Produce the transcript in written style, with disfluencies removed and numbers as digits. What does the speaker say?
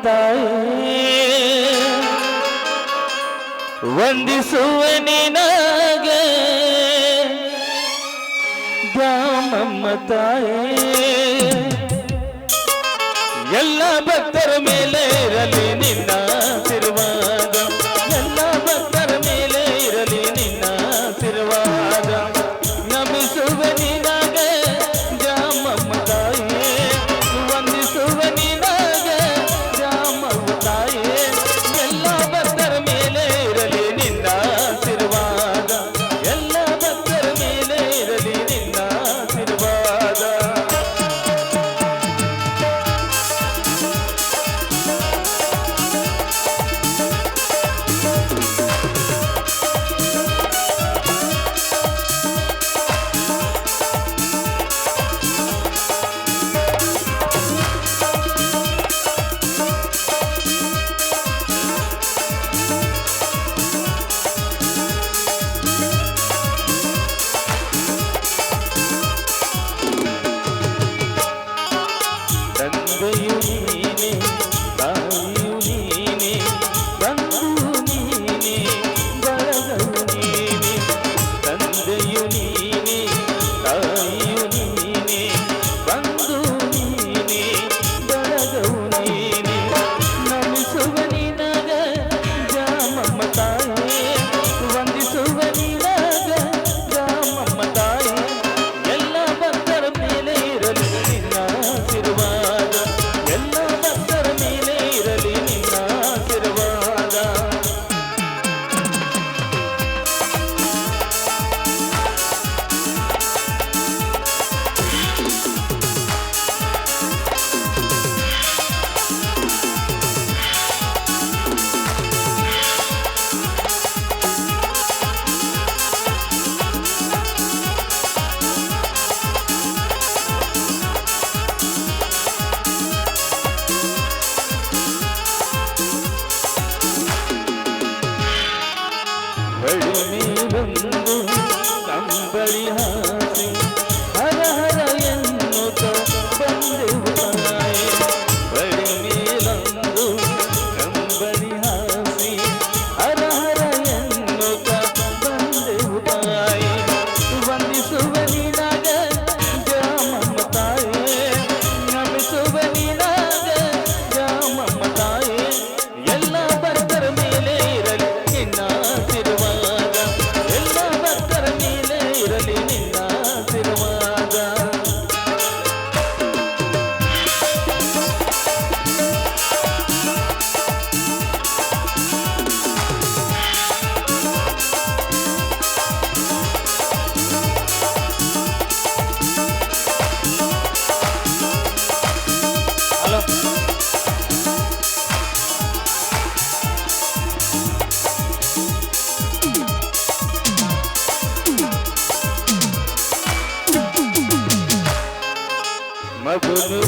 ತಾಯಿ ವಂದಿಸುವ ನಿನಗೆ ದ್ಯಾಮಮ್ಮ ತಾಯಿ ಎಲ್ಲ ಭಕ್ತರ ಮೇಲೆ ಇರಲಿ ನಿನ್ನ ಆಶೀರ್ವಾದ ಎಲ್ಲ ಭಕ್ತರ ಮೇಲೆ ಇರಲಿ ನಿನ್ನ ಆಶೀರ್ವಾದ ನಮಿಸುವ ನಿನಗೆ ದ್ಯಾಮಮ್ಮ ತಾಯಿ ವಂದಿಸುವ ನಿನಗೆ ದ್ಯಾಮಮ್ಮ ತಾಯಿ ಎಲ್ಲ ಭಕ್ತರ ಮೇಲೆ ಇರಲಿ ನಿನ್ನ ಆಶೀರ್ವಾದ ಎಲ್ಲ ಭಕ್ತರ ಮೇಲೆ ಇರಲಿ ನಿನ್ನ ಆಶೀರ್ವಾದ ತಂದೆಯು ನೀನೆ ತಾಯಿಯು ನೀನೆ ಬಂಧು ನೀನೆ ಬಳಗವು ನೀನೆ ತಂದೆಯು ನೀನೆ ತಾಯಿಯು ನೀನೆ ಬಂಧು ನೀನೆ ಬಳಗವು ನೀನೆ ನಮಿಸುವ ನಿನಗ ದ್ಯಾಮಮ್ಮ ತಾಯಿ ವಂದಿಸುವ ನಿನಗ ದ್ಯಾಮಮ್ಮ ತಾಯಿ ಎಲ್ಲ ಭಕ್ತರ ಮೇಲೆ ಇರಲಿ ನಿನ್ನ ಆಶೀರ್ವಾದ ಎಲ್ಲ ಭಕ್ತರ ಮೇಲೆ ಇರಲಿ ನಿನ್ನ ಆಶೀರ್ವಾದ ಬಳಿ ಮೇಲೊಂದು ಕಂಬಳಿ ಹಾಸಿ ಹರ ಹರ ಎನ್ನುತ್ತ ಬಂದೆವು ತಾಯಿ ಬಳಿ ಮೇಲೊಂದು ಕಂಬಳಿ ಹಾಸಿ ಹರ ಹರ ಎನ್ನುತ್ತ ಬಂದೆವು ತಾಯಿ ವಂದಿಸುವ ನಿನಗ ದ್ಯಾಮಮ್ಮ ತಾಯಿ ನಮಿಸುವ ನಿನಗ ದ್ಯಾಮಮ್ಮ ತಾಯಿ ಎಲ್ಲ ಭಕ್ತರ ಮೇಲೆ ಇರಲಿ ನಿನ್ನ ಆಶೀರ್ವಾದ ಎಲ್ಲ ಭಕ್ತರ ಮೇಲೆ ಇರಲಿ ನಿನ್ನ ಆಶೀರ್ವಾದ ಹಲೋ ಮಗುನು